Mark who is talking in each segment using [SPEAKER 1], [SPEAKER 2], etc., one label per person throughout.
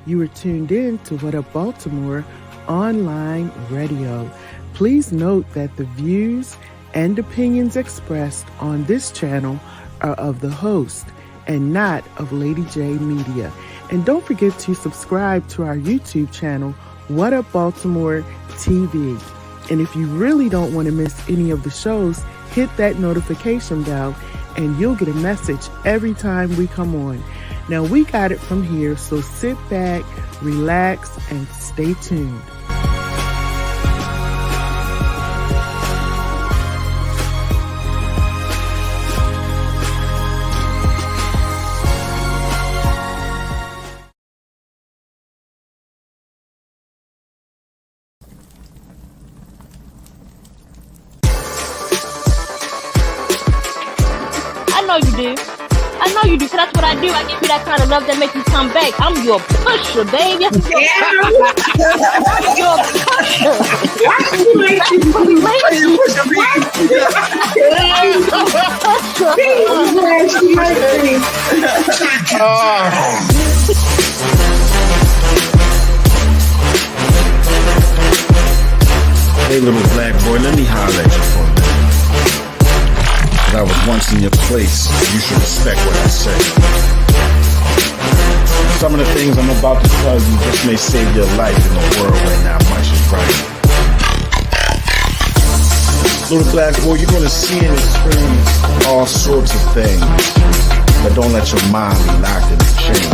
[SPEAKER 1] You are tuned in to What Up Baltimore online radio. Please note that the views and opinions expressed on this channel are of the host and not of Lady J Media. And don't forget to subscribe to our YouTube channel, What Up Baltimore TV. And if you really don't want to miss any of the shows, hit that notification bell and you'll get a message every time we come on. Now, we got it from here, so sit back, relax, and stay tuned.
[SPEAKER 2] I know you do. I know you do, because that's what I do. I give you that kind of love that makes you come back. I'm your pusher, baby. I'm your pusher.
[SPEAKER 3] Hey, little black boy, let me holler at you for a minute. I was once in your place, you should respect what I say. Some of the things I'm about to tell you just may save your life in a world where not much is right. Little black boy, you're gonna see and experience all sorts of things, but don't let your mind be locked in a chain.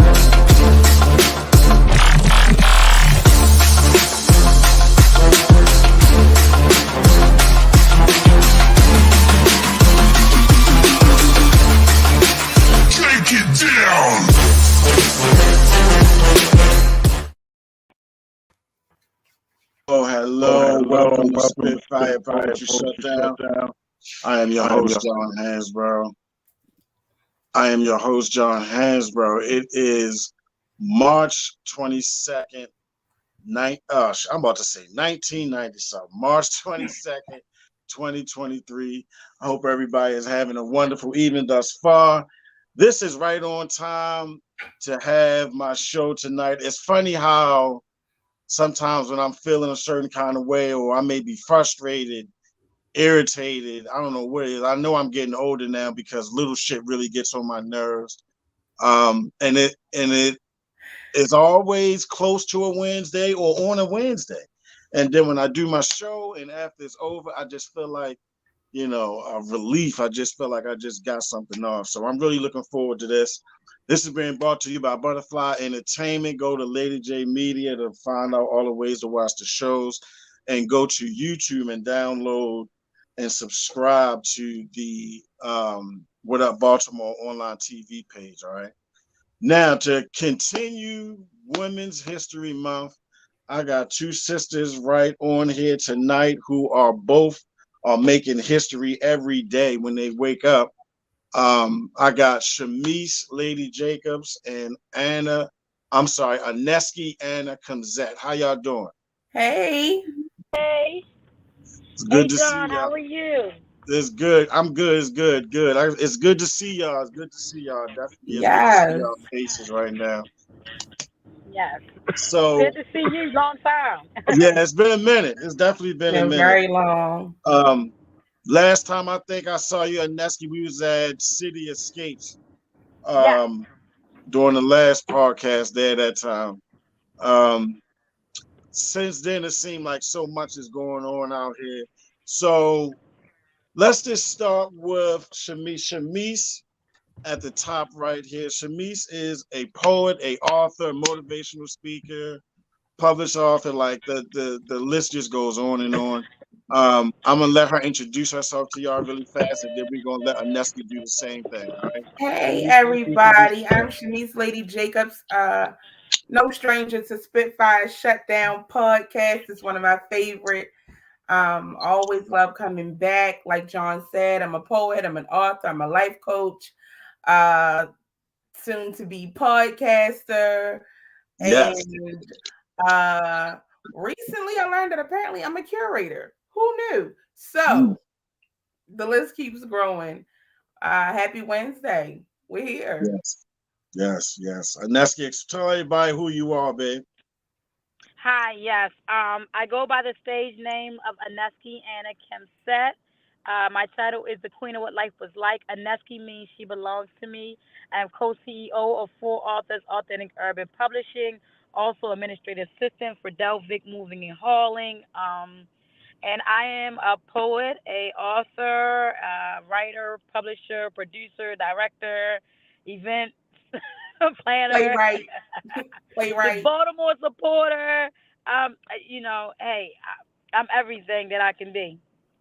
[SPEAKER 4] Oh, hello. Welcome to Spitfire Poetry Shutdown. I am your host, John Hansboro. It is March 22nd, I'm about to say 1997, March 22nd, 2023. I hope everybody is having a wonderful evening thus far. This is right on time to have my show tonight. It's funny how sometimes when I'm feeling a certain kind of way, or I may be frustrated, irritated, I don't know what it is. I know I'm getting older now because little shit really gets on my nerves. And it is always close to a Wednesday or on a Wednesday. And then when I do my show and after it's over, I just feel like, a relief. I just feel like I just got something off. So I'm really looking forward to this. This is being brought to you by Butterfly Entertainment. Go to Lady J Media to find out all the ways to watch the shows, and go to YouTube and download and subscribe to the What Up Baltimore online TV page. All right. Now, to continue Women's History Month, I got two sisters right on here tonight who are both making history every day when they wake up. I got Shamise, Lady Jacobs, and Aneski, Anna Kemsit. How y'all doing?
[SPEAKER 5] Hey.
[SPEAKER 2] Hey.
[SPEAKER 4] It's good to
[SPEAKER 2] John,
[SPEAKER 4] see y'all.
[SPEAKER 2] how are you?
[SPEAKER 4] It's good. I'm good. It's good. It's good to see y'all. It's good to see y'all. Definitely. It's good to see y'all faces right now.
[SPEAKER 2] Yes.
[SPEAKER 4] So
[SPEAKER 2] good to see you. Long time.
[SPEAKER 4] Yeah, it's been a minute. It's definitely been a minute.
[SPEAKER 5] Very long.
[SPEAKER 4] Last time I think I saw you at Aneski, we was at City Escapes. During the last podcast there that time. Since then, it seemed like so much is going on out here. So let's just start with Shamise. Shamise at the top right here. Shamise is a poet, a author, motivational speaker, published author. Like the list just goes on and on. I'm gonna let her introduce herself to y'all really fast, and then we're gonna let Aneski do the same thing. All right?
[SPEAKER 5] Hey everybody, I'm Shamise Lady Jacobs. No stranger to Spitfire Shutdown podcast. It's one of my favorite. Always love coming back. Like John said, I'm a poet, I'm an author, I'm a life coach, soon to be podcaster.
[SPEAKER 4] Yes.
[SPEAKER 5] And recently I learned that apparently I'm a curator. Who knew? So the list keeps growing. Happy Wednesday. We're here.
[SPEAKER 4] Yes. Yes, yes. Aneski, tell everybody who you are, babe.
[SPEAKER 6] Hi, yes. I go by the stage name of Aneski Anna Kemsit. My title is The Queen of What Life Was Like. Aneski means she belongs to me. I am co-CEO of Four Authors Authentic Urban Publishing, also administrative assistant for Delvic Moving and Hauling. And I am a poet, a author, writer, publisher, producer, director, event planner,
[SPEAKER 5] Playwright.
[SPEAKER 6] the
[SPEAKER 5] Playwright.
[SPEAKER 6] Baltimore supporter. Hey, I'm everything that I can be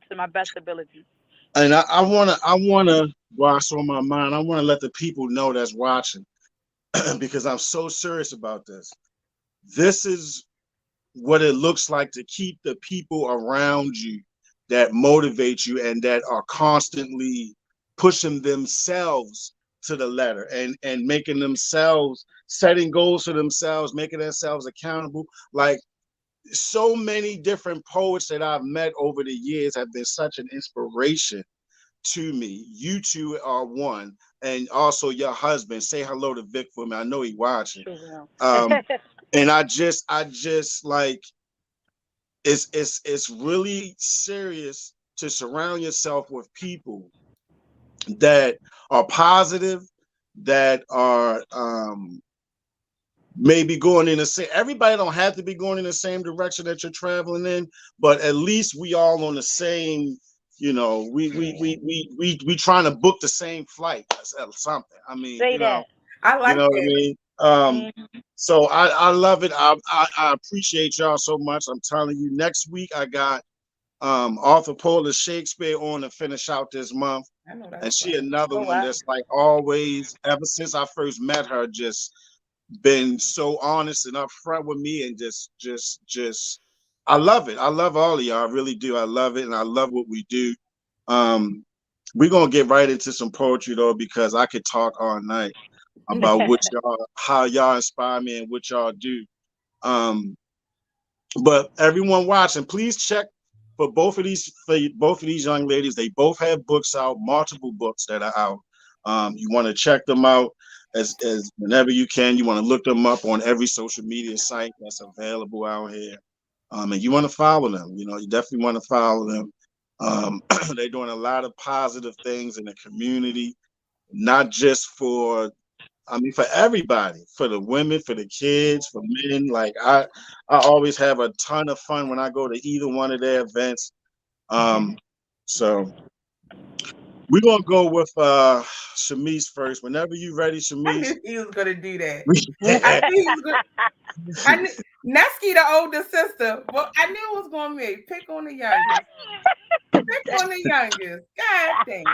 [SPEAKER 6] to my best ability.
[SPEAKER 4] And I wanna, while it's on my mind, I wanna let the people know that's watching because I'm so serious about this. This is what it looks like to keep the people around you that motivate you and that are constantly pushing themselves to the letter and making themselves setting goals for themselves, making themselves accountable. Like so many different poets that I've met over the years have been such an inspiration to me. You two are one, and also your husband. Say hello to Vic for me. I know he watching.
[SPEAKER 6] Sure will.
[SPEAKER 4] And I just like it's really serious to surround yourself with people that are positive, that are maybe going in the same. Everybody don't have to be going in the same direction that you're traveling in, but at least we all on the same. You know, we trying to book the same flight or something. I mean,
[SPEAKER 6] Say that.
[SPEAKER 5] I
[SPEAKER 4] you
[SPEAKER 5] like
[SPEAKER 4] know what I
[SPEAKER 5] that.
[SPEAKER 4] mean.
[SPEAKER 6] Mm-hmm.
[SPEAKER 4] So I love it. I appreciate y'all so much. I'm telling you, next week I got Arthur Polar Shakespeare on to finish out this month.
[SPEAKER 5] I know
[SPEAKER 4] And
[SPEAKER 5] that's
[SPEAKER 4] she
[SPEAKER 5] right.
[SPEAKER 4] another
[SPEAKER 6] Oh
[SPEAKER 4] one
[SPEAKER 6] wow.
[SPEAKER 4] that's like always, ever since I first met her, just been so honest and upfront with me and just I love it. I love all of y'all. I really do. I love it and I love what we do. Um we're gonna get right into some poetry though, because I could talk all night about what y'all how y'all inspire me and what y'all do. Um but everyone watching, please check for both of these young ladies. They both have books out, multiple books that are out. You want to check them out as whenever you can. You want to look them up on every social media site that's available out here. And you want to follow them. You know, you definitely want to follow them. They're doing a lot of positive things in the community, not just for I mean, for everybody, for the women, for the kids, for men. Like I always have a ton of fun when I go to either one of their events. So we're gonna go with Shamise first. Whenever you ready,
[SPEAKER 5] I
[SPEAKER 4] Shamise.
[SPEAKER 5] knew he was gonna do that. I knew he was gonna. I knew Nesky, the older sister. Well, I knew it was gonna be pick on the youngest. Pick on the youngest. God dang.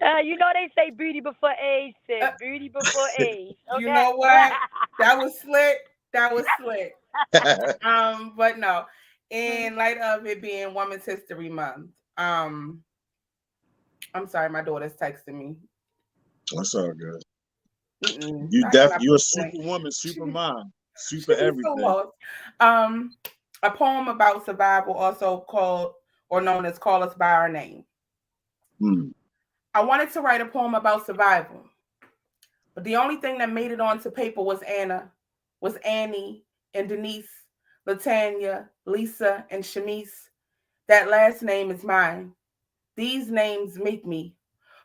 [SPEAKER 6] They say beauty before age,
[SPEAKER 5] Uh,
[SPEAKER 6] sis. Beauty before age.
[SPEAKER 5] you
[SPEAKER 6] Okay.
[SPEAKER 5] know what? That was slick. That was slick. But no. In light of it being Women's History Month, I'm sorry, my daughter's texting me.
[SPEAKER 4] That's all good.
[SPEAKER 5] Not at my
[SPEAKER 4] You're a
[SPEAKER 5] point.
[SPEAKER 4] superwoman,
[SPEAKER 5] She
[SPEAKER 4] super mom, super
[SPEAKER 5] she be so
[SPEAKER 4] everything.
[SPEAKER 5] lost. Um, a poem about survival, also called or known as "Call Us by Our Name."
[SPEAKER 4] Hmm.
[SPEAKER 5] I wanted to write a poem about survival, but the only thing that made it onto paper was Annie, and Denise, Latanya, Lisa, and Shamise. That last name is mine. These names make me.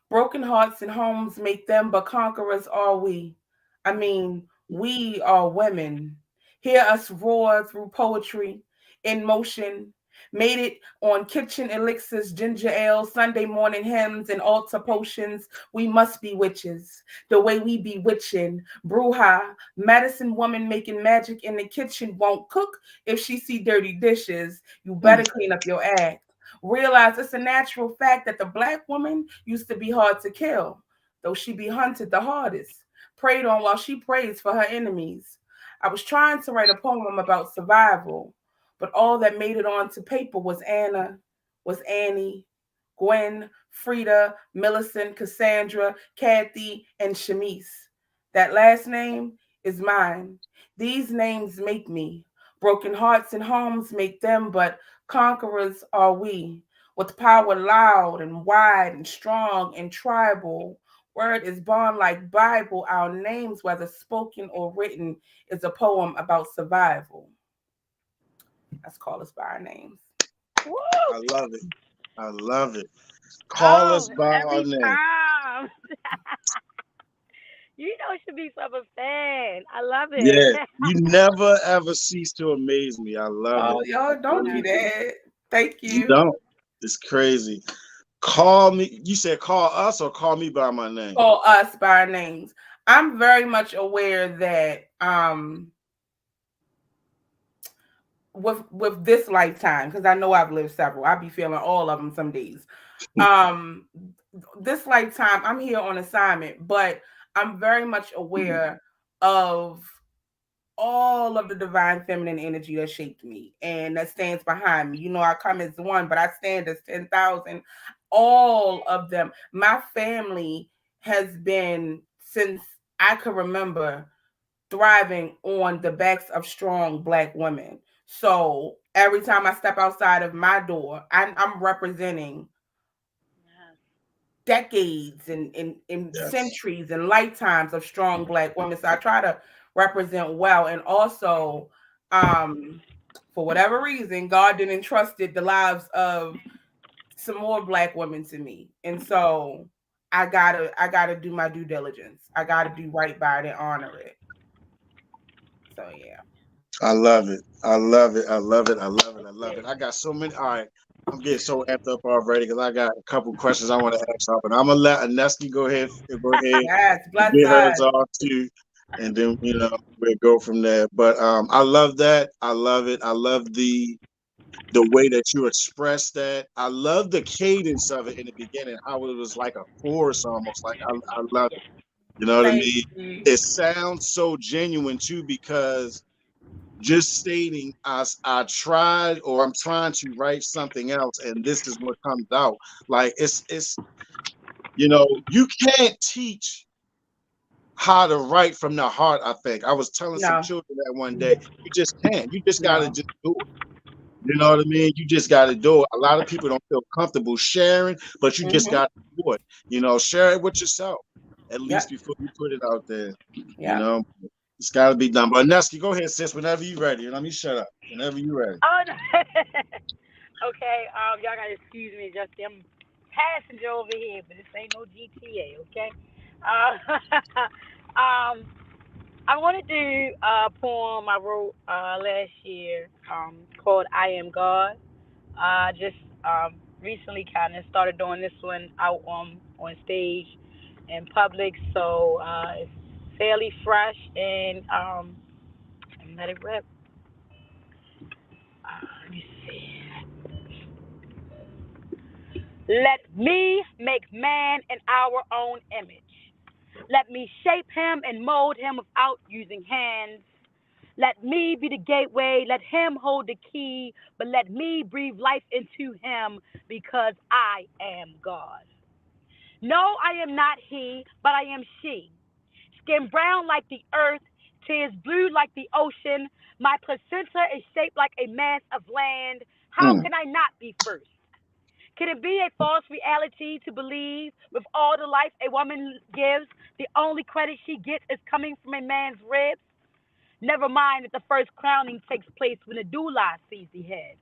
[SPEAKER 5] Broken hearts and homes make them, but conquerors are we. I mean, we are women. Hear us roar through poetry, in motion. Made it on kitchen elixirs, ginger ale, Sunday morning hymns, and altar potions. We must be witches, the way we be witching. Bruja, medicine woman making magic in the kitchen won't cook if she see dirty dishes. You better clean up your act. Realize it's a natural fact that the black woman used to be hard to kill, though she be hunted the hardest, preyed on while she prays for her enemies. I was trying to write a poem about survival, but all that made it onto paper was Annie, Gwen, Frida, Millicent, Cassandra, Kathy, and Shamise. That last name is mine. These names make me. Broken hearts and homes make them, but conquerors are we. With power loud and wide and strong and tribal, Word is born like Bible. Our names, whether spoken or written, is a poem about survival. Let's call us by our names.
[SPEAKER 6] Woo!
[SPEAKER 4] I love it. I love it. Call us
[SPEAKER 6] Oh,
[SPEAKER 4] by our
[SPEAKER 6] every
[SPEAKER 4] name.
[SPEAKER 6] time. You know Shanice, I'm a fan. I love it.
[SPEAKER 4] Yeah, you never ever cease to amaze me. I love it.
[SPEAKER 5] Oh,
[SPEAKER 4] I
[SPEAKER 5] y'all, don't
[SPEAKER 4] really
[SPEAKER 5] do
[SPEAKER 4] do.
[SPEAKER 5] that. Thank
[SPEAKER 4] You
[SPEAKER 5] you.
[SPEAKER 4] don't. It's crazy. Call me. You said call us or call me by my name.
[SPEAKER 5] Call us by our names. I'm very much aware that with this lifetime, because I know I've lived several. I be feeling all of them some days. Um, this lifetime, I'm here on assignment, but I'm very much aware of all of the divine feminine energy that shaped me and that stands behind me. You know, I come as one, but I stand as 10,000. All of them. My family has been, since I could remember, thriving on the backs of strong Black women. So every time I step outside of my door, I'm representing decades and
[SPEAKER 4] Yes.
[SPEAKER 5] centuries and lifetimes of strong Black women. So I try to represent well. And also, for whatever reason, God didn't entrusted the lives of some more Black women to me. And so I gotta do my due diligence. I gotta do right by it and honor it. So yeah.
[SPEAKER 4] I love it. I love it. I love it. I love it. I love it. I got so many. All right. I'm getting so amped up already because I got a couple questions I want to ask her, but I'm gonna let Aneski go ahead
[SPEAKER 5] Yes,
[SPEAKER 4] and
[SPEAKER 5] bless
[SPEAKER 4] get hers
[SPEAKER 5] us.
[SPEAKER 4] off too, and then we'll go from there. But I love that. I love it. I love the way that you express that. I love the cadence of it in the beginning, how it was like a chorus almost. Like I love it. You know what I
[SPEAKER 5] Thank
[SPEAKER 4] mean?
[SPEAKER 5] you.
[SPEAKER 4] It sounds so genuine too because just stating I tried or I'm trying to write something else and this is what comes out. Like it's you can't teach how to write from the heart, I think. I was telling some
[SPEAKER 5] No,
[SPEAKER 4] children that one day. You just can't. You just gotta
[SPEAKER 5] no.
[SPEAKER 4] just do it. You know what I mean? You just got to do it. A lot of people don't feel comfortable sharing, but you just
[SPEAKER 5] Mm-hmm.
[SPEAKER 4] got to do it. Share it with yourself at least
[SPEAKER 5] Yep.
[SPEAKER 4] before you put it out there. You
[SPEAKER 5] Yep.
[SPEAKER 4] know, it's got to be done. But Neski, go ahead, sis. Whenever you're ready, let me shut up. Whenever you're ready.
[SPEAKER 6] Oh no. Okay, y'all gotta excuse me, just them passenger over here, but this ain't no GTA, okay? Uh, um, I want to do a poem I wrote last year called "I Am God." Just recently, kind of started doing this one out on stage in public, so it's fairly fresh and let it rip. Let me see. Let me make man in our own image. Let me shape him and mold him without using hands. Let me be the gateway. Let him hold the key. But let me breathe life into him because I am God. No, I am not he, but I am she. Skin brown like the earth, tears blue like the ocean. My placenta is shaped like a mass of land. How
[SPEAKER 4] Mm.
[SPEAKER 6] can I not be first? Can it be a false reality to believe with all the life a woman gives, the only credit she gets is coming from a man's ribs? Never mind that the first crowning takes place when the doula sees the head.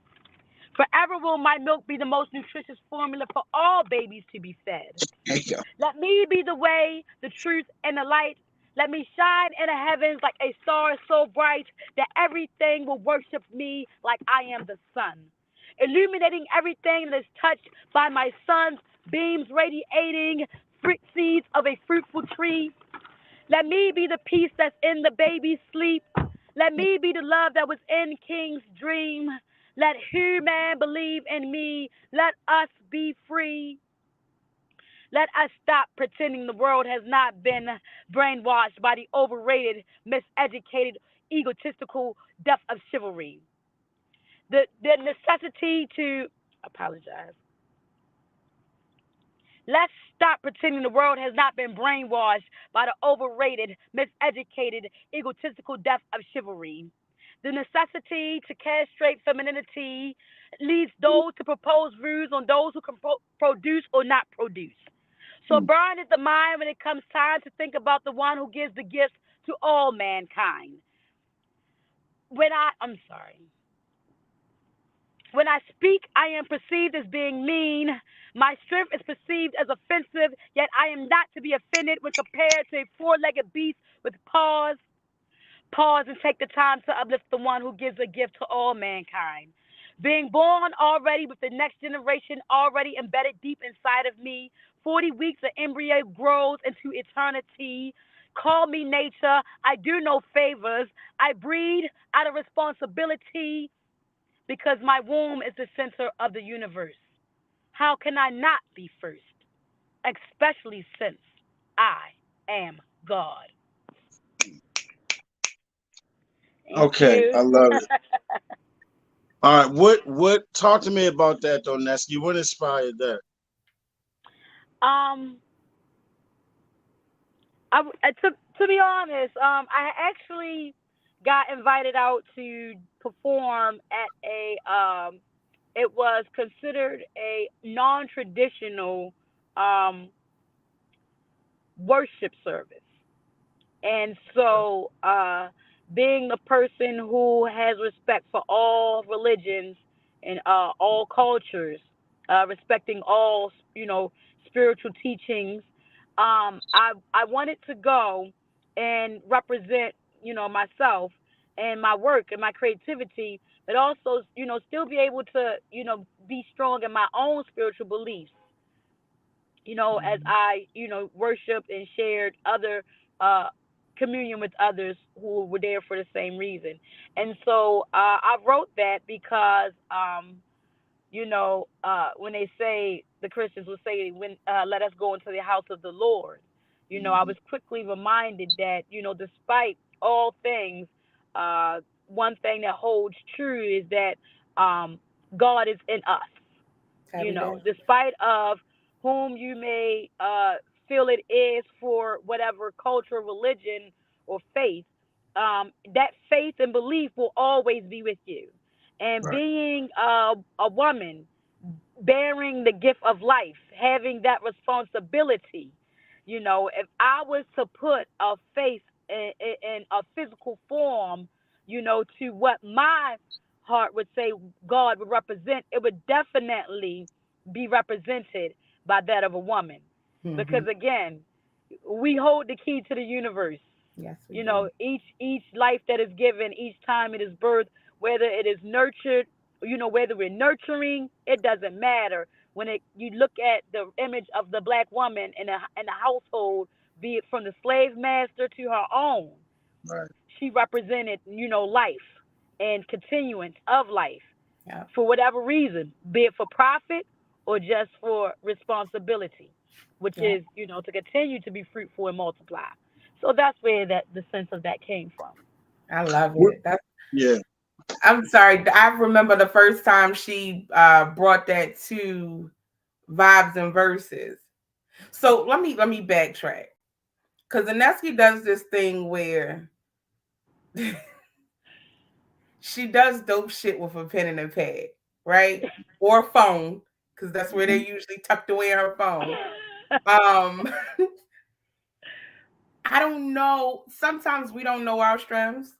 [SPEAKER 6] Forever will my milk be the most nutritious formula for all babies to be fed.
[SPEAKER 4] There you go.
[SPEAKER 6] Let me be the way, the truth, and the light. Let me shine in the heavens like a star so bright that everything will worship me like I am the sun, illuminating everything that is touched by my sun's beams, radiating fruit seeds of a fruitful tree. Let me be the peace that's in the baby's sleep. Let me be the love that was in King's dream. Let human believe in me. Let us be free. Let us stop pretending the world has not been brainwashed by the overrated, miseducated, egotistical death of chivalry. The necessity to apologize. Let's stop pretending the world has not been brainwashed by the overrated, miseducated, egotistical death of chivalry. The necessity to castrate femininity leads those to propose rules on those who can produce or not produce. So burn is the mind when it comes time to think about the one who gives the gifts to all mankind. I'm sorry. When I speak, I am perceived as being mean. My strength is perceived as offensive, yet I am not to be offended when compared to a four-legged beast with paws. Pause and take the time to uplift the one who gives a gift to all mankind. Being born already with the next generation already embedded deep inside of me, 40 weeks of embryo grows into eternity. Call me nature. I do no favors. I breed out of responsibility because my womb is the center of the universe. How can I not be first? Especially since I am God. Thank
[SPEAKER 4] Okay,
[SPEAKER 6] you.
[SPEAKER 4] I love it. All right, what? Talk to me about that, though, Aneski. What inspired that?
[SPEAKER 6] um, to be honest, I actually got invited out to perform at it was considered a non-traditional um, worship service. And so, being a person who has respect for all religions and all cultures, respecting all spiritual teachings, I wanted to go and represent myself and my work and my creativity, but also still be able to be strong in my own spiritual beliefs, as I, worshiped and shared other uh, communion with others who were there for the same reason. And so I wrote that because, when they say, the Christians will say, when let us go into the house of the Lord, I was quickly reminded that, despite all things, one thing that holds true is that God is in us,
[SPEAKER 5] Every day.
[SPEAKER 6] despite of whom you may feel it is for whatever culture, religion, or faith, that faith and belief will always be with you. And
[SPEAKER 4] Right.
[SPEAKER 6] being a woman, bearing the gift of life, having that responsibility, if I was to put a face in a physical form, to what my heart would say God would represent, it would definitely be represented by that of a woman.
[SPEAKER 5] Mm-hmm.
[SPEAKER 6] Because again, we hold the key to the universe.
[SPEAKER 5] Yes, we do.
[SPEAKER 6] Each life that is given, each time it is birthed, whether it is nurtured, whether we're nurturing, it doesn't matter. When you look at the image of the black woman in a household, be it from the slave master to her own,
[SPEAKER 4] Right.
[SPEAKER 6] she represented, life and continuance of life
[SPEAKER 5] Yeah.
[SPEAKER 6] for whatever reason, be it for profit or just for responsibility, which
[SPEAKER 5] Yeah.
[SPEAKER 6] is, to continue to be fruitful and multiply. So that's where the sense of that came from.
[SPEAKER 5] I love
[SPEAKER 4] What?
[SPEAKER 5] it. That's
[SPEAKER 4] Yeah.
[SPEAKER 5] I'm sorry. I remember the first time she brought that to Vibes and Verses. So let me backtrack. Because Aneski does this thing where she does dope shit with a pen and a pad, right? Or a phone, because that's where they're usually tucked away in her phone. Um, I don't know. Sometimes we don't know our strengths,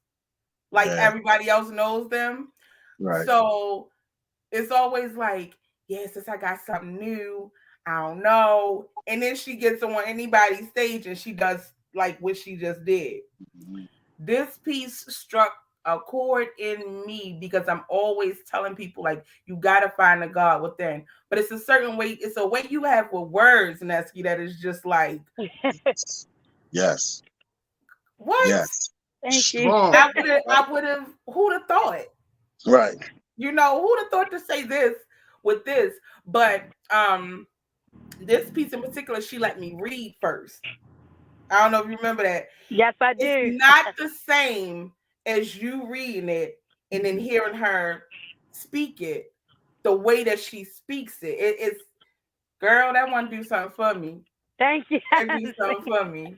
[SPEAKER 5] like
[SPEAKER 4] Yeah.
[SPEAKER 5] everybody else knows them.
[SPEAKER 4] Right.
[SPEAKER 5] So it's always like, yeah, since I got something new, I don't know. And then she gets on anybody's stage and she does like what she just did.
[SPEAKER 4] Mhm.
[SPEAKER 5] This piece struck a chord in me because I'm always telling people like you gotta find a God within. But it's a certain way, it's a way you have with words, Nesky, that is just like
[SPEAKER 4] Yes.
[SPEAKER 5] what?
[SPEAKER 4] Yes.
[SPEAKER 6] Thank you.
[SPEAKER 4] Strong.
[SPEAKER 5] I would have who'd have thought?
[SPEAKER 4] Right.
[SPEAKER 5] Who'd have thought to say this with this? But this piece in particular, she let me read first. I don't know if you remember that.
[SPEAKER 6] Yes, I
[SPEAKER 5] It's
[SPEAKER 6] do.
[SPEAKER 5] not the same as you reading it and then hearing her speak it the way that she speaks it. It's girl, that one do something for me.
[SPEAKER 6] Thank you.
[SPEAKER 5] That do something for me.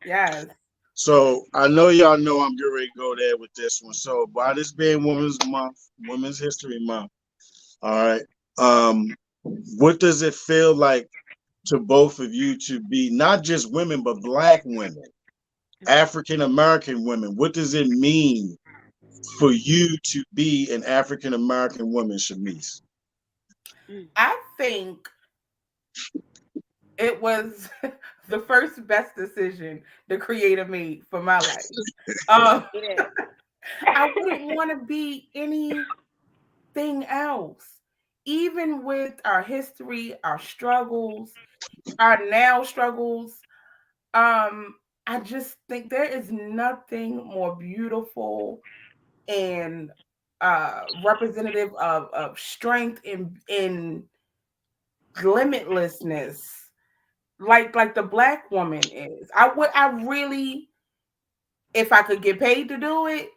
[SPEAKER 5] Yes.
[SPEAKER 4] So I know y'all know I'm getting ready to go there with this one. So by this being Women's Month, Women's History Month, all right. What does it feel like to both of you to be not just women, but Black women, African American women? What does it mean for you to be an African American woman, Shamise?
[SPEAKER 5] I think it was the first best decision the creator made for my life.
[SPEAKER 6] Yeah.
[SPEAKER 5] I wouldn't want to be anything else. Even with our history, our struggles, our now struggles, I just think there is nothing more beautiful and representative of strength in limitlessness like the Black woman is. I really, if I could get paid to do it,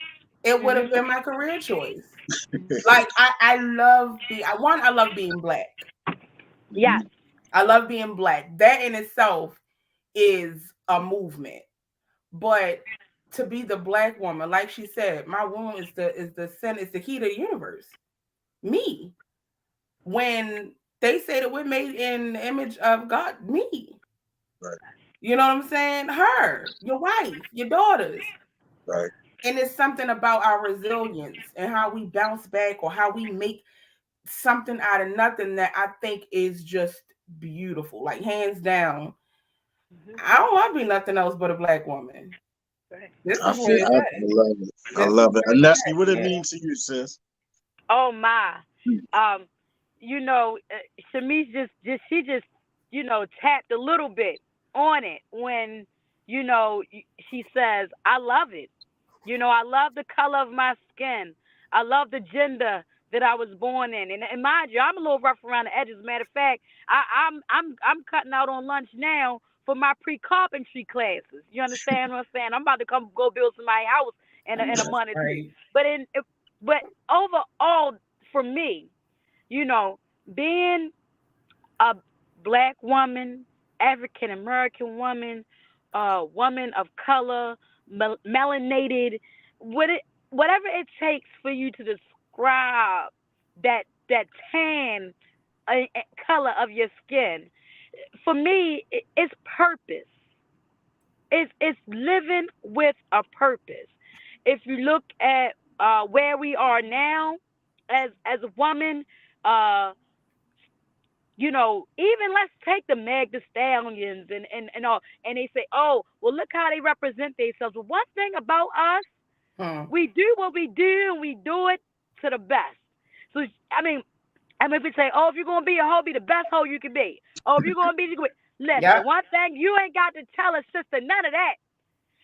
[SPEAKER 5] it would have been my career choice. Like I love I love being Black.
[SPEAKER 6] Yes.
[SPEAKER 5] I love being Black. That in itself is a movement. But to be the Black woman, like she said, my womb is the center, is the key to the universe. Me. When they say that we're made in the image of God, me.
[SPEAKER 4] Right.
[SPEAKER 5] You know what I'm saying? Her, your wife, your daughters.
[SPEAKER 4] Right.
[SPEAKER 5] And it's something about our resilience and how we bounce back or how we make something out of nothing that I think is just beautiful. Like hands down. I don't want to be nothing else but a Black woman. This
[SPEAKER 4] I
[SPEAKER 5] is where
[SPEAKER 4] feel
[SPEAKER 5] it's
[SPEAKER 4] I
[SPEAKER 5] at.
[SPEAKER 4] love it. I
[SPEAKER 5] This is
[SPEAKER 4] love it.
[SPEAKER 5] where it's
[SPEAKER 4] Aneski,
[SPEAKER 5] at.
[SPEAKER 4] what it
[SPEAKER 5] Yeah.
[SPEAKER 4] mean to you, sis?
[SPEAKER 6] Oh my. You know, Shamise she just, you know, tapped a little bit on it when, you know, she says, I love it. You know, I love the color of my skin. I love the gender that I was born in. And mind you, I'm a little rough around the edges. Matter of fact, I'm cutting out on lunch now for my pre-carpentry classes. You understand what I'm saying? I'm about to come go build somebody's house in a
[SPEAKER 5] That's
[SPEAKER 6] month or two.
[SPEAKER 5] right.
[SPEAKER 6] But overall, for me, you know, being a Black woman, African American woman, woman of color, melanated, whatever it takes for you to describe that tan color of your skin. For me, it's purpose. It's living with a purpose. If you look at where we are now, as a woman, uh, you know, even let's take the Meg the Stallions and all, and they say, oh, well, look how they represent themselves. Well, one thing about us, we do what we do, and we do it to the best. So, I mean, if we say, oh, if you're gonna be a hoe, be the best hoe you can be. Oh, if you're gonna be, listen,
[SPEAKER 5] Yep.
[SPEAKER 6] one thing you ain't got to tell a sister none of that,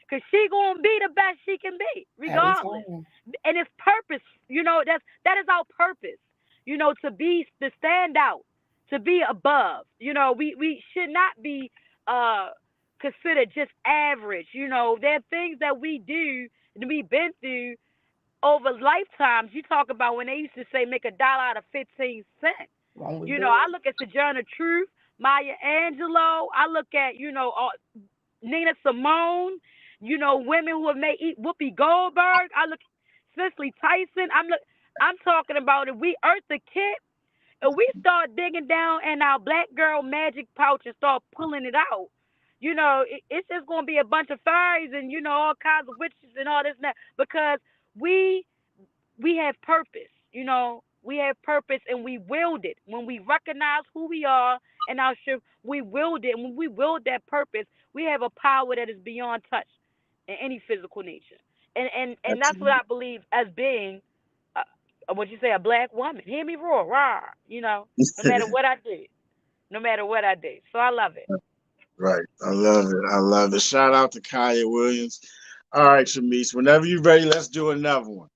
[SPEAKER 6] cause she gonna be the best she can be,
[SPEAKER 5] Every
[SPEAKER 6] regardless.
[SPEAKER 5] time.
[SPEAKER 6] And it's purpose, you know. That is our purpose, you know, to stand out, to be above. You know, we should not be considered just average. You know, there are things that we do and we've been through over lifetimes. You talk about when they used to say make $1 out of 15 cents.
[SPEAKER 5] Won't we
[SPEAKER 6] You
[SPEAKER 5] do
[SPEAKER 6] know, I
[SPEAKER 5] it?
[SPEAKER 6] look at Sojourner Truth, Maya Angelou. I look at, you know, Nina Simone. You know, women who have made Whoopi Goldberg. I look Cicely Tyson. I'm talking about if we Eartha Kitt and we start digging down in our black girl magic pouch and start pulling it out. You know, it's just gonna be a bunch of fairies and, you know, all kinds of witches and all this and that, because we we have purpose. You know, we have purpose and we wield it. When we recognize who we are and our shift, we wield it. And when we wield that purpose, we have a power that is beyond touch in any physical nature. And
[SPEAKER 4] That's
[SPEAKER 6] that's what I believe as being, what you say, a black woman. Hear me roar, rah. You know, no matter what I do, no matter what I do. So I love it.
[SPEAKER 4] right. I love it. I love it. Shout out to Kaya Williams. All right, Shamise, whenever you're ready, let's do another one.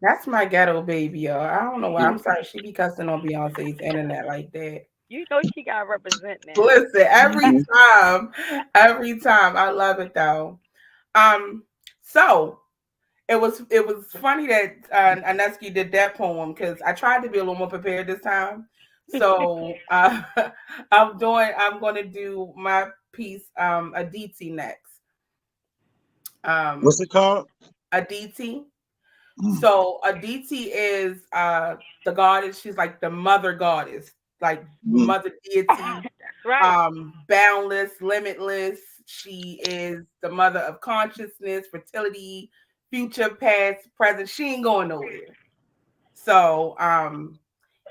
[SPEAKER 5] That's my ghetto baby, y'all. I don't know why. I'm sorry she be cussing on Beyonce's internet like that.
[SPEAKER 6] You know she gotta represent now.
[SPEAKER 5] Listen,
[SPEAKER 4] Mhm.
[SPEAKER 5] every time. I love it though. So it was funny that Aneski did that poem because I tried to be a little more prepared this time. So I'm going to do my piece, Aditi next.
[SPEAKER 4] What's it called?
[SPEAKER 5] Aditi.
[SPEAKER 4] Mm.
[SPEAKER 5] So Aditi is the goddess. She's like the mother goddess. like
[SPEAKER 4] Mm.
[SPEAKER 5] mother deity,
[SPEAKER 6] That's right.
[SPEAKER 5] boundless, limitless. She is the mother of consciousness, fertility, future, past, present. She ain't going nowhere. So,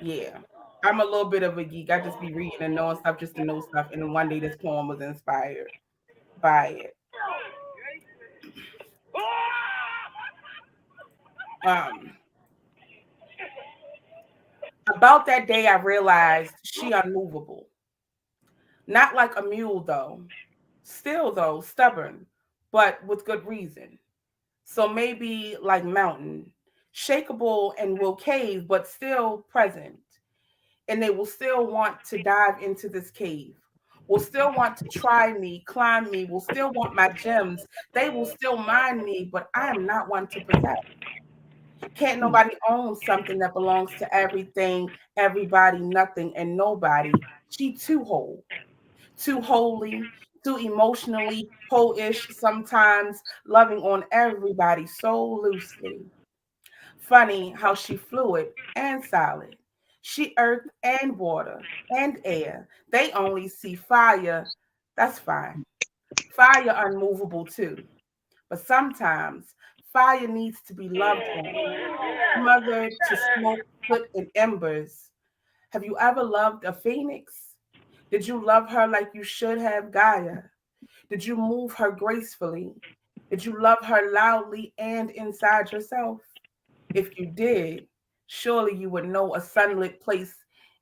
[SPEAKER 5] yeah. I'm a little bit of a geek. I just be reading and knowing stuff just to know stuff. And then one day this poem was inspired by it. Um, about that day, I realized she unmovable. Not like a mule, though. Still, though, stubborn, but with good reason. So maybe like mountain, shakeable and will cave, but still present. And they will still want to dive into this cave, will still want to try me, climb me, will still want my gems. They will still mind me, but I am not one to possess. Can't nobody own something that belongs to everything, everybody, nothing, and nobody. She too whole, too holy, too emotionally whole-ish, sometimes loving on everybody so loosely. Funny how she fluid and solid. She earth and water and air. They only see fire. That's fine. Fire unmovable too. But sometimes fire needs to be loved on, smothered to smoke, put in embers. Have you ever loved a phoenix? Did you love her like you should have, Gaia? Did you move her gracefully? Did you love her loudly and inside yourself? If you did, surely you would know a sunlit place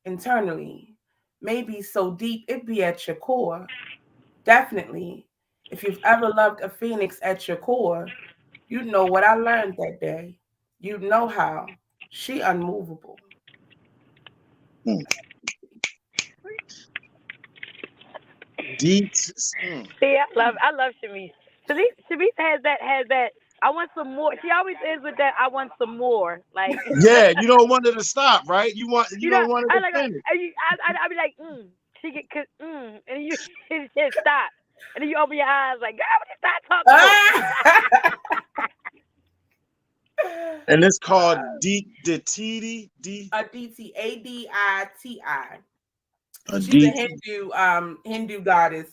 [SPEAKER 5] internally. Maybe so deep it be at your core. Definitely. If you've ever loved a phoenix at your core, you'd know what I learned that day. You'd know how she unmovable.
[SPEAKER 4] Mm. Deep. Mm.
[SPEAKER 6] See, I love Shamise. Shamise has that. I want some more. She always ends with that. I want some more. Like,
[SPEAKER 4] Yeah, you don't want it to stop, right? You
[SPEAKER 6] you know,
[SPEAKER 4] don't want it
[SPEAKER 6] I
[SPEAKER 4] to
[SPEAKER 6] like,
[SPEAKER 4] finish.
[SPEAKER 6] I be like, She get, and you it just stop, and then you open your eyes like, girl, what you start talking for?
[SPEAKER 4] And it's called Deep Dititi.
[SPEAKER 5] Aditi, Aditi. She's a
[SPEAKER 4] Deep.
[SPEAKER 5] Hindu goddess,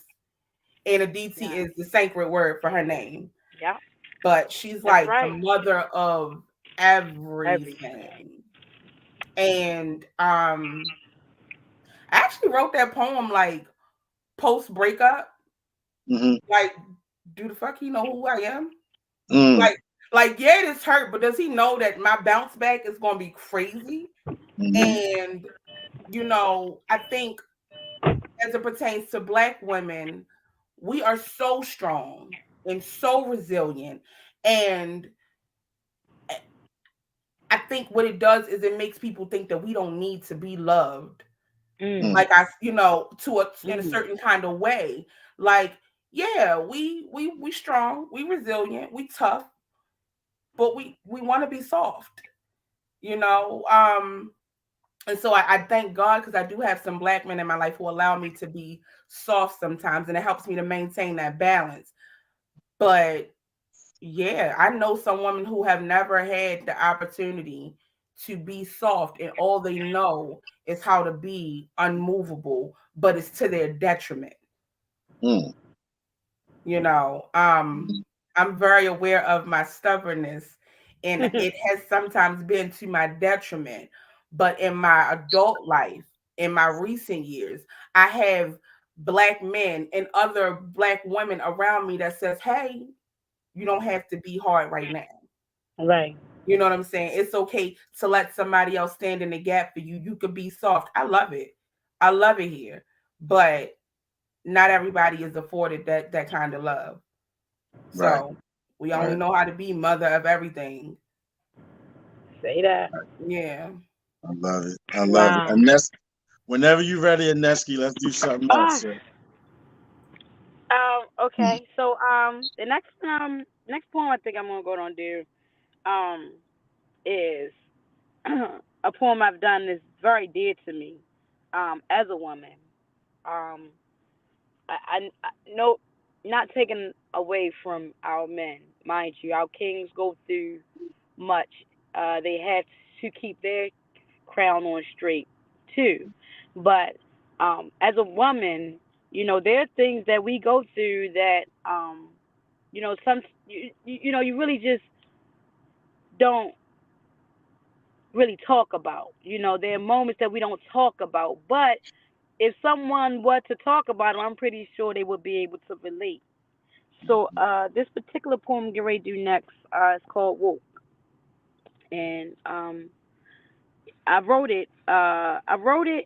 [SPEAKER 5] and Aditi
[SPEAKER 6] Yeah,
[SPEAKER 5] is the sacred word for her name.
[SPEAKER 6] yeah,
[SPEAKER 5] But she's
[SPEAKER 6] that's
[SPEAKER 5] like the
[SPEAKER 6] right.
[SPEAKER 5] mother of
[SPEAKER 6] Everything.
[SPEAKER 5] everything. And I actually wrote that poem like post breakup.
[SPEAKER 4] Mm-hmm.
[SPEAKER 5] Like, do the fuck he know who I am?
[SPEAKER 4] Mm.
[SPEAKER 5] Like, yeah, it is hurt, but does he know that my bounce back is gonna be crazy?
[SPEAKER 4] Mm-hmm.
[SPEAKER 5] And I think as it pertains to Black women, we are so strong and so resilient. And I think what it does is it makes people think that we don't need to be loved.
[SPEAKER 6] Mm,
[SPEAKER 4] Mm.
[SPEAKER 5] Like in a
[SPEAKER 6] mm,
[SPEAKER 5] certain kind of way. Like, yeah, we strong, we resilient, we tough, but we want to be soft, you know. And so I thank God because I do have some Black men in my life who allow me to be soft sometimes, and it helps me to maintain that balance. But yeah, I know some women who have never had the opportunity to be soft, and all they know is how to be unmovable, but it's to their detriment.
[SPEAKER 4] Mm.
[SPEAKER 5] You know, I'm very aware of my stubbornness, and it has sometimes been to my detriment. But in my adult life, in my recent years, I have Black men and other Black women around me that says, "Hey, you don't have to be hard right now."
[SPEAKER 6] right.
[SPEAKER 5] You know what I'm saying? It's okay to let somebody else stand in the gap for you. You could be soft. I love it. I love it here. But not everybody is afforded that kind of love.
[SPEAKER 4] Right.
[SPEAKER 5] So we only
[SPEAKER 4] Right.
[SPEAKER 5] know how to be mother of everything.
[SPEAKER 6] Say that.
[SPEAKER 5] Yeah.
[SPEAKER 4] I love it. I love it.
[SPEAKER 6] Wow.
[SPEAKER 4] And that's whenever you're ready, Aneski, let's do something else.
[SPEAKER 6] Ah.
[SPEAKER 4] Sir. Mm.
[SPEAKER 6] Okay. So the next poem I think I'm gonna go on do um is a poem I've done that's very dear to me as a woman. Um, I no, not taken away from our men, mind you. Our kings go through much. They have to keep their crown on straight too. But as a woman, there are things that we go through that some you really just don't really talk about. There are moments that we don't talk about, but if someone were to talk about it, I'm pretty sure they would be able to relate. So this particular poem I'm getting ready to do next is called Woke. And I wrote it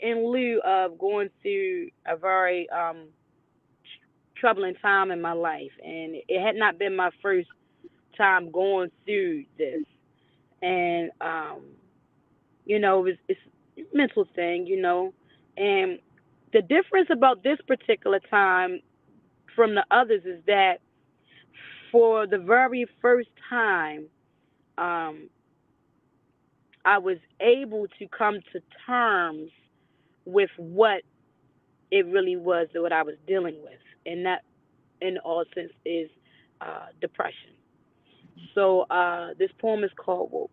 [SPEAKER 6] in lieu of going through a very troubling time in my life, and it had not been my first time going through this. And it's a mental thing, and the difference about this particular time from the others is that for the very first time, um, I was able to come to terms with what it really was that what I was dealing with, and that, in all sense, is depression. So this poem is called Woke.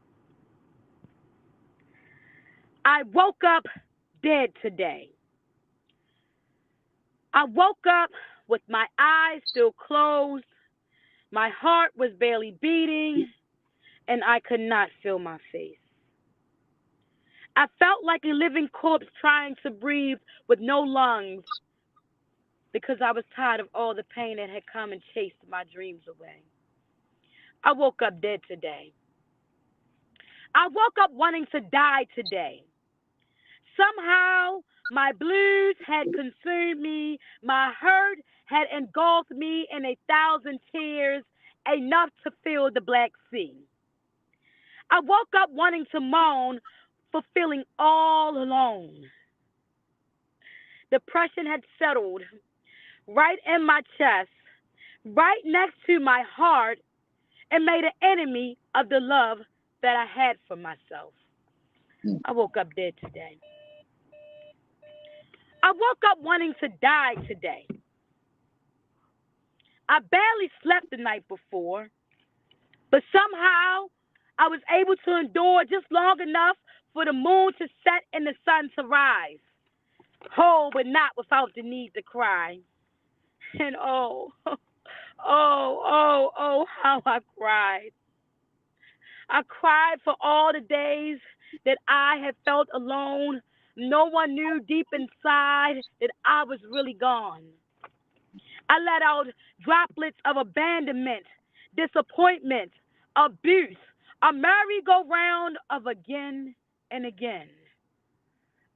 [SPEAKER 6] I woke up dead today. I woke up with my eyes still closed. My heart was barely beating, and I could not feel my face. I felt like a living corpse trying to breathe with no lungs because I was tired of all the pain that had come and chased my dreams away. I woke up dead today. I woke up wanting to die today. Somehow, my blues had consumed me. My hurt had engulfed me in 1,000 tears, enough to fill the Black Sea. I woke up wanting to moan for feeling all alone. Depression had settled right in my chest, right next to my heart, and made an enemy of the love that I had for myself. I woke up dead today. I woke up wanting to die today. I barely slept the night before, but somehow I was able to endure just long enough for the moon to set and the sun to rise. Whole, but not without the need to cry. And how I cried. I cried for all the days that I had felt alone. No one knew deep inside that I was really gone. I let out droplets of abandonment, disappointment, abuse, a merry-go-round of again and again.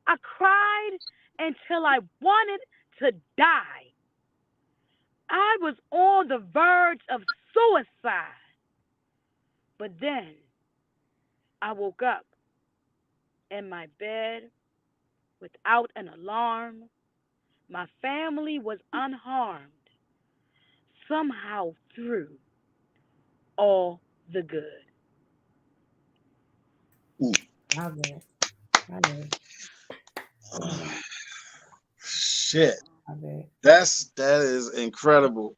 [SPEAKER 6] I cried until I wanted to die. I was on the verge of suicide. But then I woke up in my bed without an alarm. My family was unharmed, somehow through all the good.
[SPEAKER 5] Love it. Love it.
[SPEAKER 4] Shit.
[SPEAKER 5] Love it.
[SPEAKER 4] That is incredible.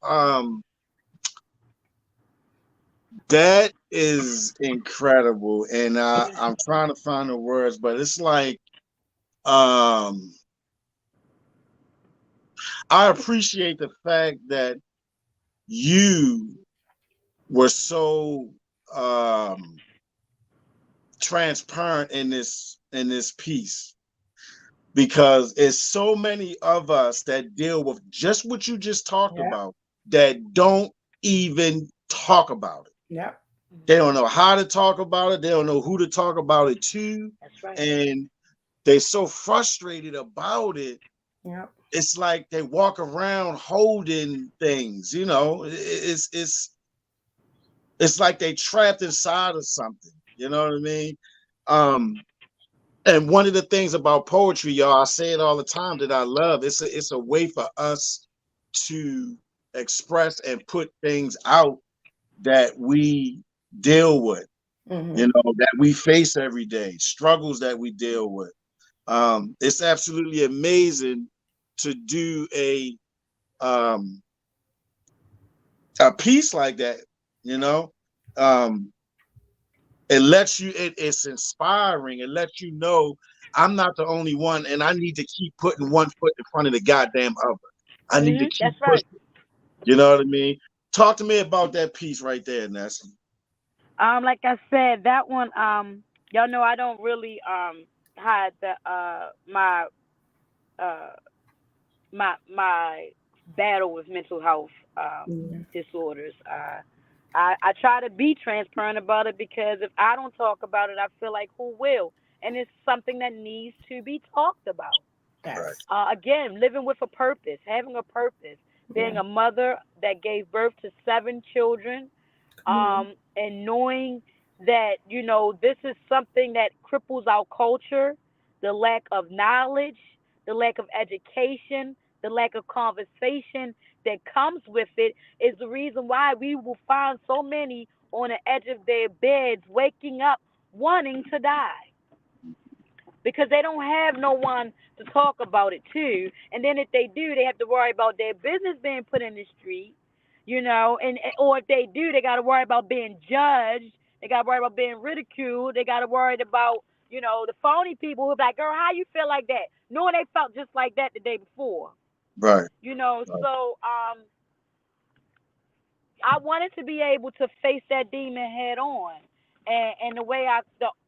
[SPEAKER 4] That is incredible. And I'm trying to find the words, but it's like I appreciate the fact that you were so transparent in this piece, because it's so many of us that deal with just what you just talked about that don't even talk about it.
[SPEAKER 5] Yep.
[SPEAKER 4] They don't know how to talk about it. They don't know who to talk about it to.
[SPEAKER 6] That's right.
[SPEAKER 4] And they're so frustrated about it.
[SPEAKER 5] Yep.
[SPEAKER 4] It's like they walk around holding things, it's like they trapped inside of something. You know what I mean? And one of the things about poetry, y'all, I say it all the time, that I love, it's a way for us to express and put things out that we deal with, that we face every day, struggles that we deal with. It's absolutely amazing to do a piece like that. It lets you, it's inspiring. It lets you know I'm not the only one, and I need to keep putting one foot in front of the goddamn other. I need to keep
[SPEAKER 6] That's right.
[SPEAKER 4] pushing. You know what I mean? Talk to me about that piece right there, Nessie.
[SPEAKER 6] Like I said, that one, y'all know I don't really hide the uh my battle with mental health disorders. I try to be transparent about it because if I don't talk about it, I feel like who will? And it's something that needs to be talked about.
[SPEAKER 5] Yes.
[SPEAKER 6] Again, living with a purpose, having a purpose, being a mother that gave birth to 7 children, and knowing that, this is something that cripples our culture, the lack of knowledge, the lack of education, the lack of conversation that comes with it is the reason why we will find so many on the edge of their beds waking up wanting to die because they don't have no one to talk about it to. And then if they do, they have to worry about their business being put in the street, and or if they do, they got to worry about being judged. They got to worry about being ridiculed. They got to worry about, the phony people who be like, girl, how you feel like that? Knowing they felt just like that the day before.
[SPEAKER 4] Right.
[SPEAKER 6] So I wanted to be able to face that demon head on. And the way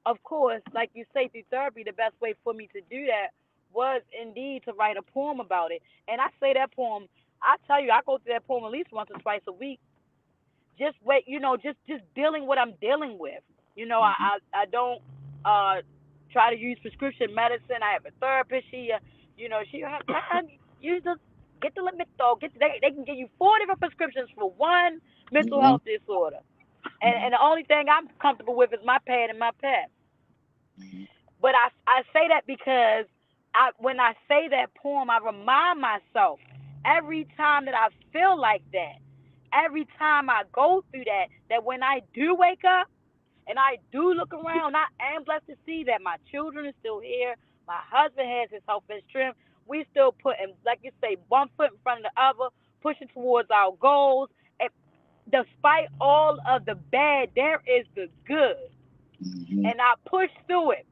[SPEAKER 6] of course, like you say, through therapy, the best way for me to do that was indeed to write a poem about it. And I say that poem, I tell you, I go through that poem at least once or twice a week. Just just dealing what I'm dealing with. I don't try to use prescription medicine. I have a therapist. She use the get the limito. They can give you 4 different prescriptions for one mental health disorder. And the only thing I'm comfortable with is my pad and my pet. But I say that because when I say that poem, I remind myself every time that I feel like that, every time I go through that when I do wake up and I do look around, I am blessed to see that my children are still here. My husband has his health and strength. We still putting, like you say, one foot in front of the other, pushing towards our goals. And despite all of the bad, there is the good. And I push through it.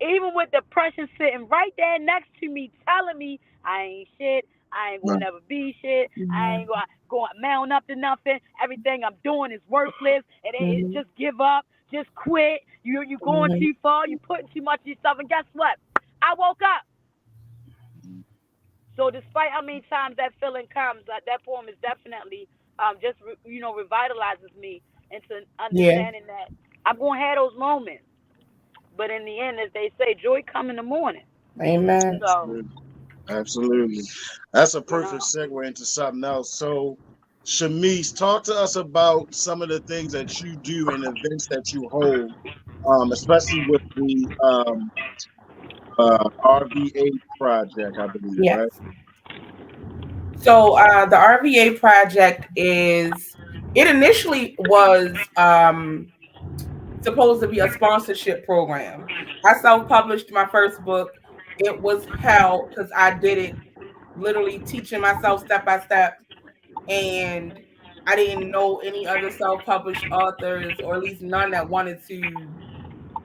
[SPEAKER 6] Even with depression sitting right there next to me, telling me I ain't shit, I ain't gonna never be shit, I ain't going to mount up to nothing. Everything I'm doing is worthless, and it just give up, just quit. You going too far, you putting too much of yourself, and guess what? I woke up. So despite how many times that feeling comes, that poem is definitely just revitalizes me into understanding that I'm gonna have those moments. But in the end, as they say, joy come in the morning.
[SPEAKER 5] Amen.
[SPEAKER 6] So,
[SPEAKER 4] Absolutely. That's a perfect segue into something else. So, Shamise, talk to us about some of the things that you do and events that you hold, especially with the RVA project, I believe, right?
[SPEAKER 5] Yes. So the RVA project it initially was supposed to be a sponsorship program. I self-published my first book. It was hell because I did it literally teaching myself step by step, and I didn't know any other self-published authors, or at least none that wanted to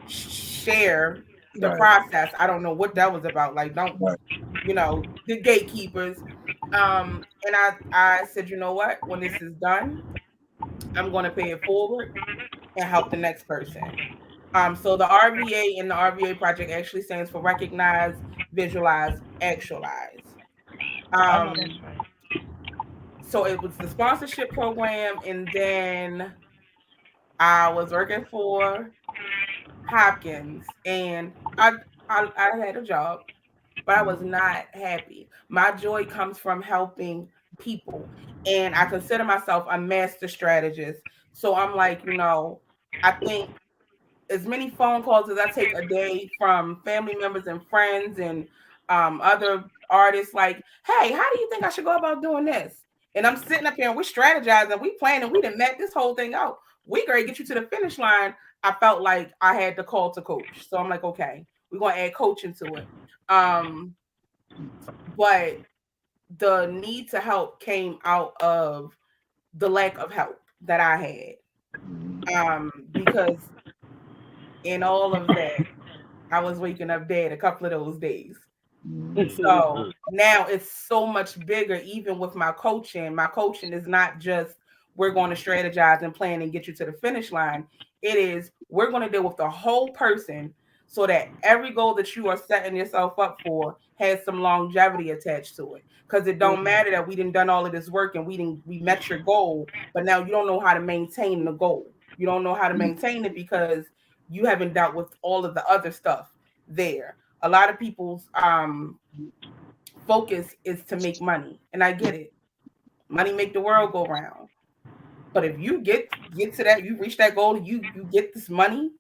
[SPEAKER 5] share the process. I don't know what that was about. Like, don't the gatekeepers. And I said, you know what? When this is done, I'm going to pay it forward and help the next person. So the RVA and the RVA project actually stands for Recognize, Visualize, Actualize. So it was the sponsorship program, and then I was working for Hopkins, and I had a job, but I was not happy. My joy comes from helping people, and I consider myself a master strategist. So I'm like, I think as many phone calls as I take a day from family members and friends and other artists, like, hey, how do you think I should go about doing this? And I'm sitting up here and we're strategizing, we planning, we done met this whole thing out. We gonna get you to the finish line. I felt like I had the call to coach. So I'm like, okay, we're gonna add coaching to it. But the need to help came out of the lack of help that I had. Because in all of that, I was waking up dead a couple of those days. So now it's so much bigger, even with my coaching. My coaching is not just we're going to strategize and plan and get you to the finish line. It is we're going to deal with the whole person so that every goal that you are setting yourself up for has some longevity attached to it. Because it don't matter that we done all of this work and we met your goal, but now you don't know how to maintain the goal. You don't know how to maintain it because you haven't dealt with all of the other stuff there. A lot of people's focus is to make money, and I get it. Money make the world go round. But if you get to that, you reach that goal, you get this money,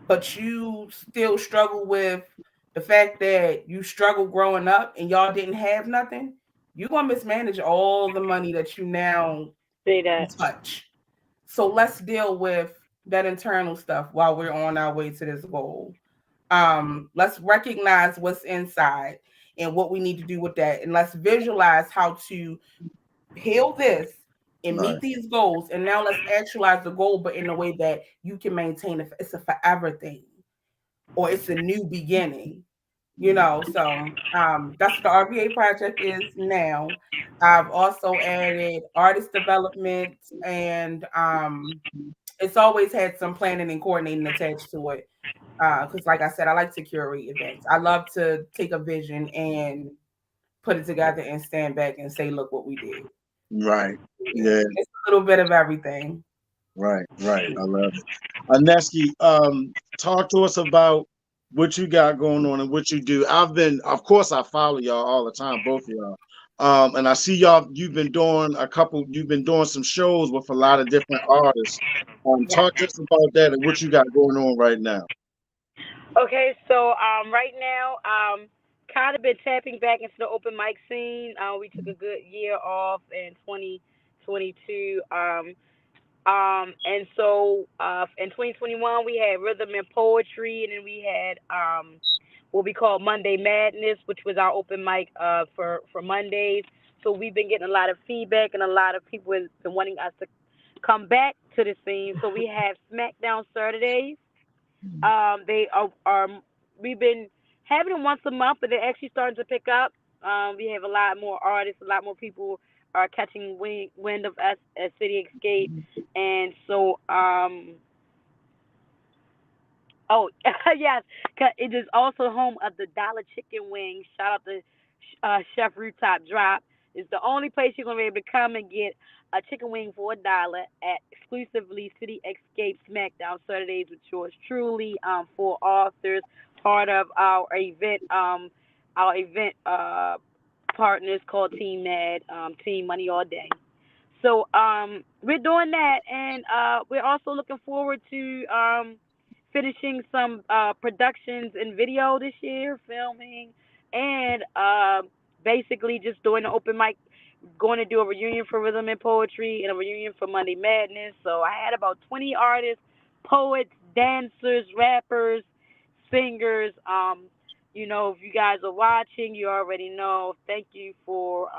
[SPEAKER 5] but you still struggle with the fact that you struggled growing up and y'all didn't have nothing, you're gonna mismanage all the money that you now touch. So let's deal with that internal stuff while we're on our way to this goal. Let's recognize what's inside and what we need to do with that, and let's visualize how to heal this and meet these goals. And now let's actualize the goal, but in a way that you can maintain it. It's a forever thing, or it's a new beginning. So that's what the RBA project is now. I've also added artist development, and it's always had some planning and coordinating attached to it. Because like I said, I like to curate events. I love to take a vision and put it together and stand back and say, look what we did.
[SPEAKER 4] Right. Yeah.
[SPEAKER 5] It's a little bit of everything.
[SPEAKER 4] Right. I love it. Aneski, talk to us about what you got going on and what you do. Of course, I follow y'all all the time, both of y'all. And I see you've been doing some shows with a lot of different artists. Talk to us about that and what you got going on right now.
[SPEAKER 6] Okay, so right now, kind of been tapping back into the open mic scene. We took a good year off in 2022. And so in 2021 we had rhythm and poetry, and then we had what we call Monday Madness, which was our open mic for Mondays. So we've been getting a lot of feedback, and a lot of people have been wanting us to come back to the scene. So we have Smackdown Saturdays. They are we've been having them once a month, but they're actually starting to pick up. We have a lot more artists, a lot more people are catching wind of us at City Escape, and so oh yes, it is also home of the Dollar Chicken Wings. Shout out to Chef Rooftop Drop. It's the only place you're gonna be able to come and get a chicken wing for $1 at exclusively City Escape Smackdown Saturdays with yours truly. For authors, part of our event partners called Team Mad, Team Money All Day. So we're doing that, and we're also looking forward to finishing some productions in video this year, filming, and basically just doing the open mic. Going to do a reunion for Rhythm and Poetry and a reunion for Monday Madness. So I had about 20 artists, poets, dancers, rappers, singers. If you guys are watching, you already know. Thank you for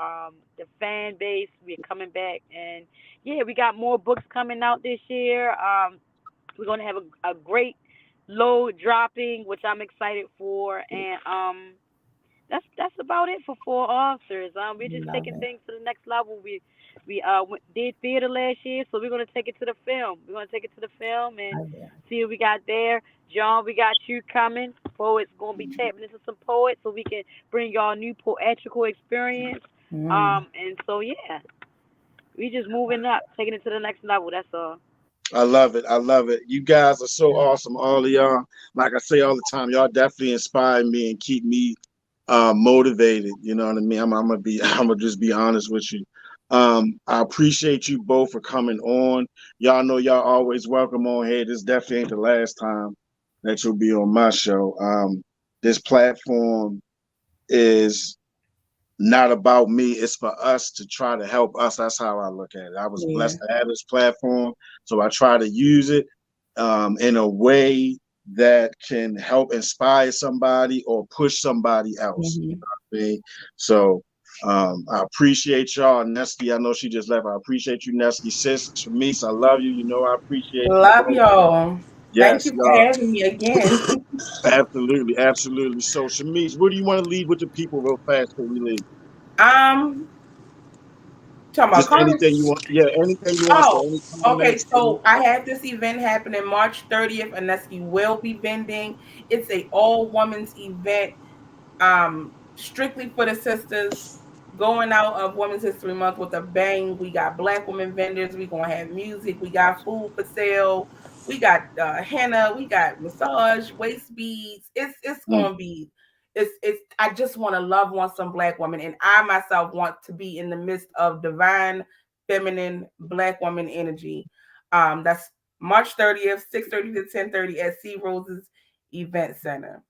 [SPEAKER 6] the fan base. We're coming back, and yeah, we got more books coming out this year. We're gonna have a great load dropping, which I'm excited for, and that's about it for four authors. We're just taking things to the next level. We did theater last year, so we're gonna take it to the film. We're gonna take it to the film and see what we got there. John, we got you coming. Poets gonna be tapping into some poets, so we can bring y'all new poetical experience. And so yeah, we just moving up, taking it to the next level. That's all.
[SPEAKER 4] I love it. You guys are so awesome, all of y'all. Like I say all the time, y'all definitely inspire me and keep me motivated. You know what I mean? I'm gonna just be honest with you. I appreciate you both for coming on. Y'all know y'all always welcome on here. This definitely ain't the last time that you'll be on my show. This platform is not about me. It's for us to try to help us. That's how I look at it. I was blessed to have this platform, so I try to use it in a way that can help inspire somebody or push somebody else. You know what I mean? So I appreciate y'all. Aneski, I know she just left. I appreciate you, Aneski. Sis, Shamise, I love you. You know I appreciate you.
[SPEAKER 5] Love y'all. Thank
[SPEAKER 4] Yes,
[SPEAKER 5] you for
[SPEAKER 4] y'all.
[SPEAKER 5] having me again.
[SPEAKER 4] Absolutely, absolutely. So, Shamise, what do you want to leave with the people real fast before we leave?
[SPEAKER 5] Talking about
[SPEAKER 4] Just anything you
[SPEAKER 5] comments.
[SPEAKER 4] want. Yeah, anything you want to say.
[SPEAKER 5] Oh,
[SPEAKER 4] Any
[SPEAKER 5] okay.
[SPEAKER 4] comments?
[SPEAKER 5] So I have this event happening March 30th. Aneski will be vending. It's a all women's event. Strictly for the sisters, going out of Women's History Month with a bang. We got Black women vendors. We gonna have music. We got food for sale. We got henna. We got massage, waist beads. It's gonna be. It's. I just want to love on some Black women, and I myself want to be in the midst of divine, feminine Black woman energy. That's March 30th, 6:30 to 10:30 at C Rose's Event Center.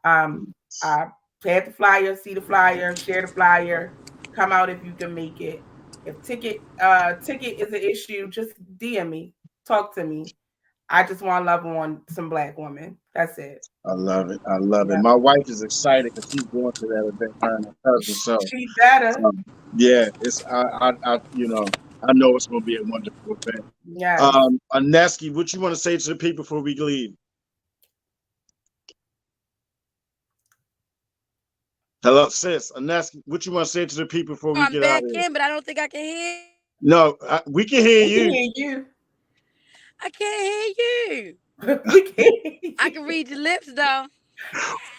[SPEAKER 5] I had the flyer, see the flyer, share the flyer, come out if you can make it. If ticket is an issue, just DM me, talk to me. I just want to love on some Black women. That's it.
[SPEAKER 4] I love it. I love it.
[SPEAKER 5] Yeah.
[SPEAKER 4] My wife is excited because she's going to that event. Her and her cousin. So,
[SPEAKER 5] She better.
[SPEAKER 4] yeah, it's I know it's going to be a wonderful event.
[SPEAKER 5] Yes.
[SPEAKER 4] Aneski, what you want to say to the people before we leave? Hello, sis. Aneski, what you want to say to the people before we
[SPEAKER 6] I'm
[SPEAKER 4] get out
[SPEAKER 6] back
[SPEAKER 4] of here?
[SPEAKER 6] in, but I don't think I can hear.
[SPEAKER 4] No, we can hear
[SPEAKER 5] We
[SPEAKER 4] you.
[SPEAKER 5] can hear you.
[SPEAKER 6] I can't hear you.
[SPEAKER 5] We can hear you.
[SPEAKER 6] I can read your lips though.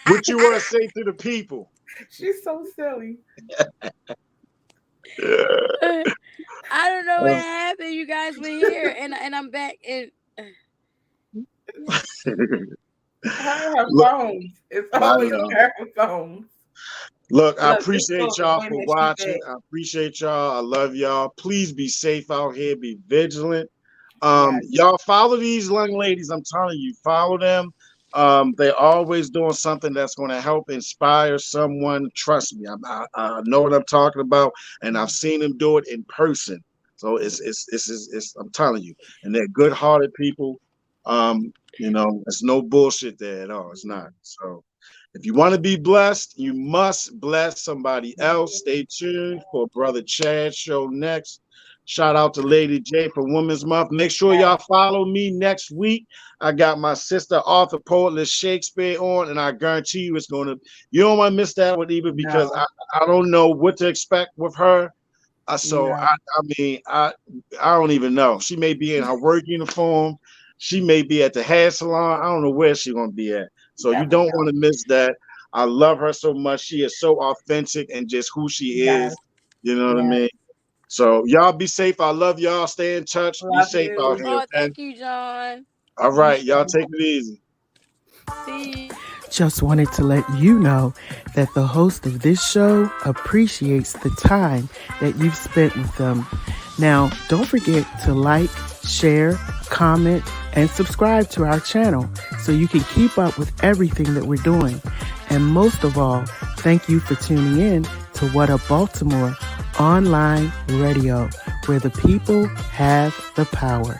[SPEAKER 4] What you want to say to the people?
[SPEAKER 5] She's so silly.
[SPEAKER 6] I don't know what happened. You guys were here, and I'm back. And
[SPEAKER 5] Her
[SPEAKER 4] Look,
[SPEAKER 5] phones. It's always her phones.
[SPEAKER 4] Look, I
[SPEAKER 5] Look,
[SPEAKER 4] appreciate y'all for watching. I appreciate y'all. I love y'all. Please be safe out here. Be vigilant. Y'all follow these young ladies. I'm telling you, follow them. They're always doing something that's going to help inspire someone. Trust me, I know what I'm talking about, and I've seen them do it in person. So it's I'm telling you, and they're good-hearted people. It's no bullshit there at all. It's not. So if you want to be blessed, you must bless somebody else. Stay tuned for Brother Chad's show next. Shout out to Lady J for Women's Month. Make sure y'all follow me next week. I got my sister, author, poet, Shakespeare on, and I guarantee you you don't want to miss that one either because I don't know what to expect with her. I don't even know. She may be in her work uniform. She may be at the hair salon. I don't know where she's going to be at. So you don't want to miss that. I love her so much. She is so authentic and just who she is. You know what I mean? So y'all be safe. I love y'all. Stay in touch. Be safe out here.
[SPEAKER 6] Oh,
[SPEAKER 4] Okay?
[SPEAKER 6] thank you, John.
[SPEAKER 4] All right. Y'all take it easy.
[SPEAKER 6] See you.
[SPEAKER 1] Just wanted to let you know that the host of this show appreciates the time that you've spent with them. Now, don't forget to like, share, comment, and subscribe to our channel so you can keep up with everything that we're doing. And most of all, thank you for tuning in to What Up Baltimore online radio, where the people have the power.